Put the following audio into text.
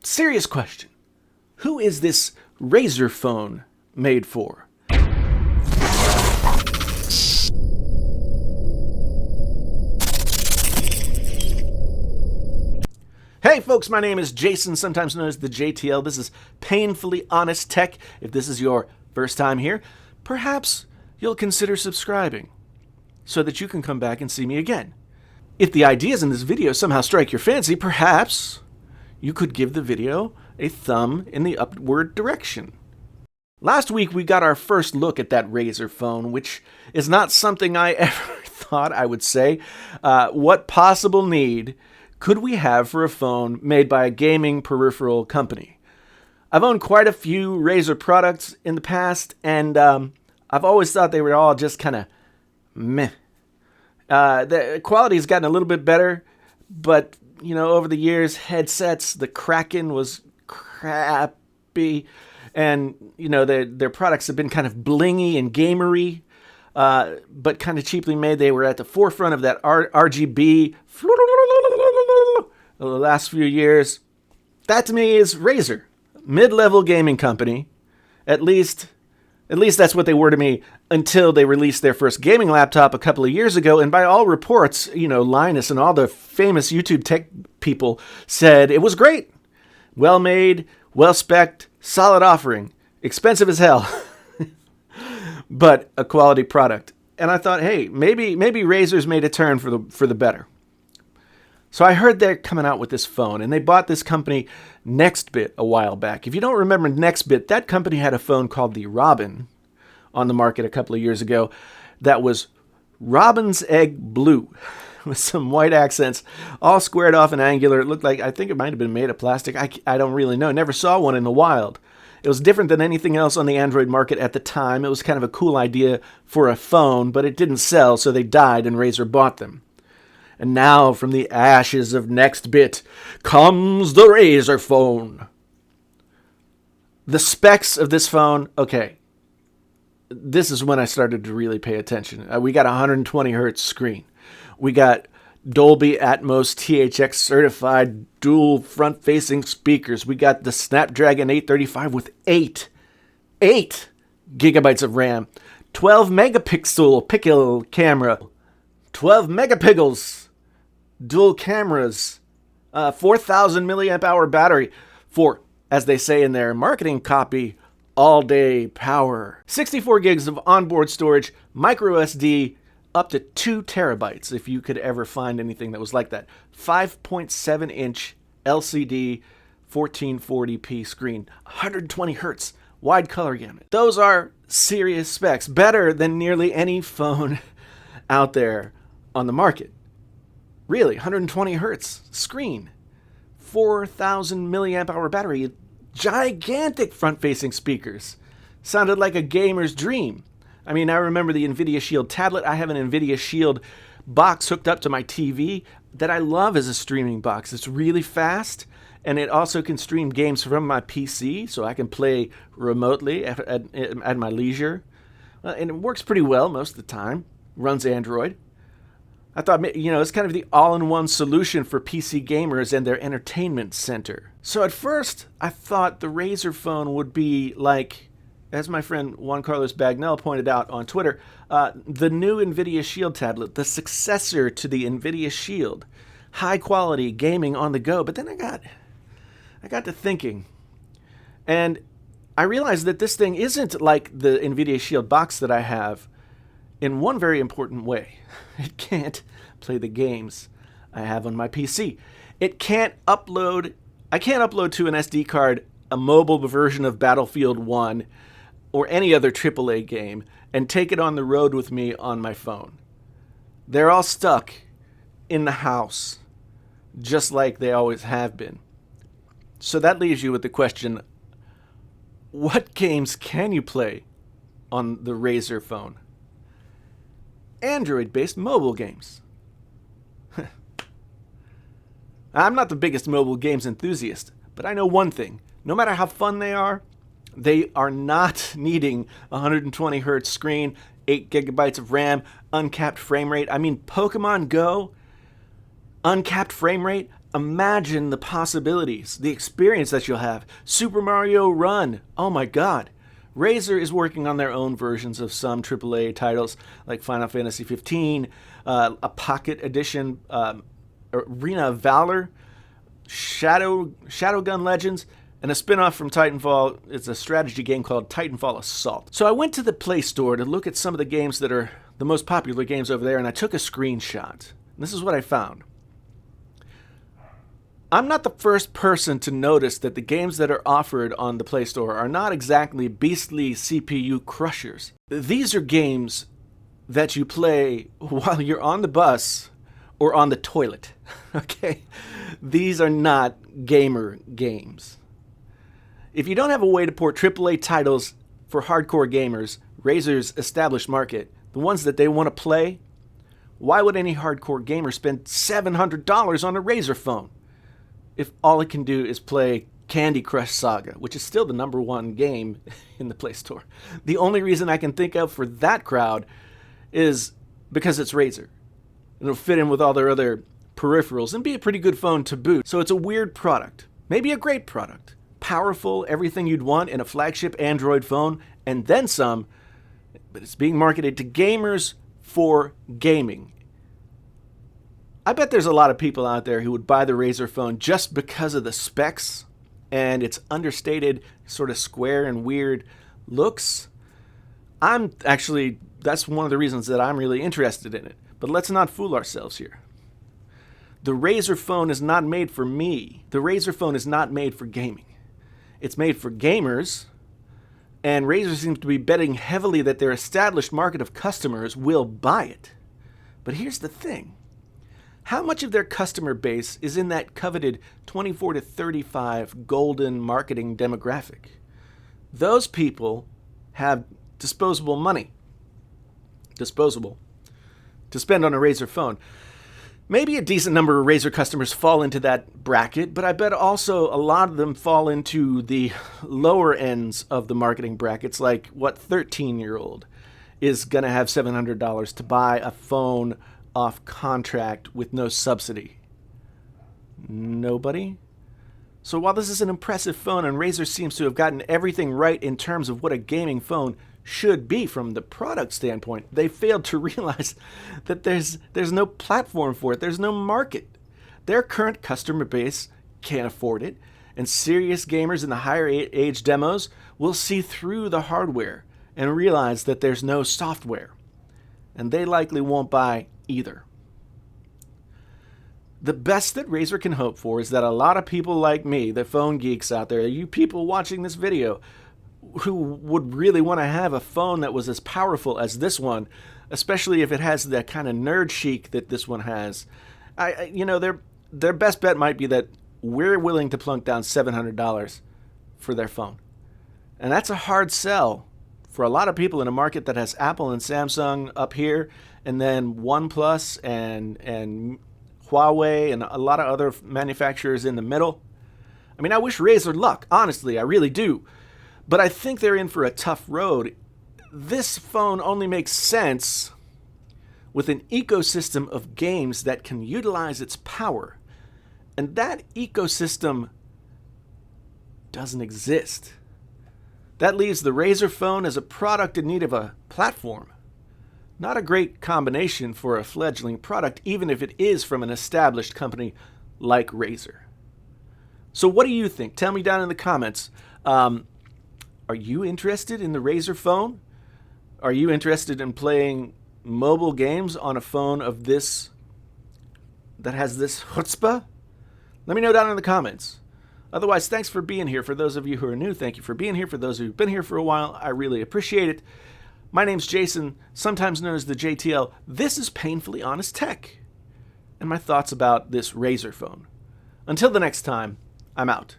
Serious question. Who is this Razer phone made for? Hey folks, my name is Jason, sometimes known as the JTL. This is Painfully Honest Tech. If this is your first time here, perhaps you'll consider subscribing so that you can come back and see me again. If the ideas in this video somehow strike your fancy, perhaps you could give the video a thumb in the upward direction. Last week we got our first look at that Razer phone, which is not something I ever thought I would say. What possible need could we have for a phone made by a gaming peripheral company? I've owned quite a few Razer products in the past, and I've always thought they were all just kind of meh. The quality has gotten a little bit better, but you know, over the years, headsets, the Kraken was crappy, and you know, their products have been kind of blingy and gamery, but kind of cheaply made. They were at the forefront of that RGB the last few years. That to me is Razer, mid-level gaming company. At least that's what they were to me until they released their first gaming laptop a couple of years ago. And by all reports, you know, Linus and all the famous YouTube tech people said it was great. Well made, well spec'd, solid offering, expensive as hell, but a quality product. And I thought, hey, maybe Razer's made a turn for the better. So I heard they're coming out with this phone, and they bought this company NextBit a while back. If you don't remember NextBit, that company had a phone called the Robin on the market a couple of years ago that was Robin's Egg Blue with some white accents, all squared off and angular. It looked like, I think it might have been made of plastic. I don't really know. Never saw one in the wild. It was different than anything else on the Android market at the time. It was kind of a cool idea for a phone, but it didn't sell, so they died and Razer bought them. And now, from the ashes of NextBit, comes the Razer phone. The specs of this phone, okay. This is when I started to really pay attention. We got a 120 hertz screen. We got Dolby Atmos THX certified dual front-facing speakers. We got the Snapdragon 835 with 8 gigabytes of RAM. 12 megapixel camera. 12 megapixels. Dual cameras, 4,000 milliamp hour battery for, as they say in their marketing copy, all-day power. 64 gigs of onboard storage, micro SD, up to 2 terabytes, if you could ever find anything that was like that. 5.7-inch LCD 1440p screen, 120 hertz, wide color gamut. Those are serious specs, better than nearly any phone out there on the market. Really, 120 hertz screen, 4,000 milliamp hour battery, gigantic front-facing speakers. Sounded like a gamer's dream. I mean, I remember the NVIDIA Shield tablet. I have an NVIDIA Shield box hooked up to my TV that I love as a streaming box. It's really fast, and it also can stream games from my PC, so I can play remotely at my leisure. And it works pretty well most of the time. Runs Android. I thought, you know, it's kind of the all-in-one solution for PC gamers and their entertainment center. So at first, I thought the Razer phone would be like, as my friend Juan Carlos Bagnell pointed out on Twitter, the new NVIDIA Shield tablet, the successor to the NVIDIA Shield. High-quality gaming on the go. But then I got to thinking, and I realized that this thing isn't like the NVIDIA Shield box that I have in one very important way. It can't play the games I have on my PC. I can't upload to an SD card a mobile version of Battlefield 1 or any other AAA game and take it on the road with me on my phone. They're all stuck in the house, just like they always have been. So that leaves you with the question, what games can you play on the Razer phone? Android-based mobile games. I'm not the biggest mobile games enthusiast, but I know one thing. No matter how fun they are not needing a 120 hertz screen, 8 gigabytes of RAM, uncapped frame rate. I mean, Pokemon Go, uncapped frame rate, Imagine the possibilities, the experience that you'll have. Super Mario Run. Oh my god. Razer is working on their own versions of some AAA titles like Final Fantasy 15, a Pocket Edition, Arena of Valor, Shadowgun Legends, and a spin-off from Titanfall. It's a strategy game called Titanfall Assault. So I went to the Play Store to look at some of the games that are the most popular games over there, and I took a screenshot. And this is what I found. I'm not the first person to notice that the games that are offered on the Play Store are not exactly beastly CPU crushers. These are games that you play while you're on the bus or on the toilet, okay? These are not gamer games. If you don't have a way to port AAA titles for hardcore gamers, Razer's established market, the ones that they want to play, why would any hardcore gamer spend $700 on a Razer phone if all it can do is play Candy Crush Saga, which is still the #1 game in the Play Store? The only reason I can think of for that crowd is because it's Razer. It'll fit in with all their other peripherals and be a pretty good phone to boot. So it's a weird product, maybe a great product. Powerful, everything you'd want in a flagship Android phone, and then some, but it's being marketed to gamers for gaming. I bet there's a lot of people out there who would buy the Razer phone just because of the specs and its understated, sort of square and weird looks. That's one of the reasons that I'm really interested in it. But let's not fool ourselves here. The Razer phone is not made for me. The Razer phone is not made for gaming. It's made for gamers, and Razer seems to be betting heavily that their established market of customers will buy it. But here's the thing. How much of their customer base is in that coveted 24 to 35 golden marketing demographic? Those people have disposable money. Disposable. To spend on a Razer phone. Maybe a decent number of Razer customers fall into that bracket, but I bet also a lot of them fall into the lower ends of the marketing brackets, like what 13-year-old is going to have $700 to buy a phone off contract with no subsidy? Nobody? So while this is an impressive phone and Razer seems to have gotten everything right in terms of what a gaming phone should be from the product standpoint, they failed to realize that there's no platform for it. There's no market. Their current customer base can't afford it, and serious gamers in the higher age demos will see through the hardware and realize that there's no software, and they likely won't buy either. The best that Razer can hope for is that a lot of people like me, the phone geeks out there, you people watching this video, who would really want to have a phone that was as powerful as this one, especially if it has that kind of nerd chic that this one has. Their best bet might be that we're willing to plunk down $700 for their phone. And that's a hard sell for a lot of people in a market that has Apple and Samsung up here, and then OnePlus and Huawei and a lot of other manufacturers in the middle. I mean, I wish Razer luck, honestly, I really do. But I think they're in for a tough road. This phone only makes sense with an ecosystem of games that can utilize its power. And that ecosystem doesn't exist. That leaves the Razer phone as a product in need of a platform. Not a great combination for a fledgling product, even if it is from an established company like Razer. So what do you think? Tell me down in the comments. Are you interested in the Razer phone? Are you interested in playing mobile games on a phone of this, that has this chutzpah? Let me know down in the comments. Otherwise, thanks for being here. For those of you who are new, thank you for being here. For those who've been here for a while, I really appreciate it. My name's Jason, sometimes known as the JTL. This is Painfully Honest Tech, and my thoughts about this Razer phone. Until the next time, I'm out.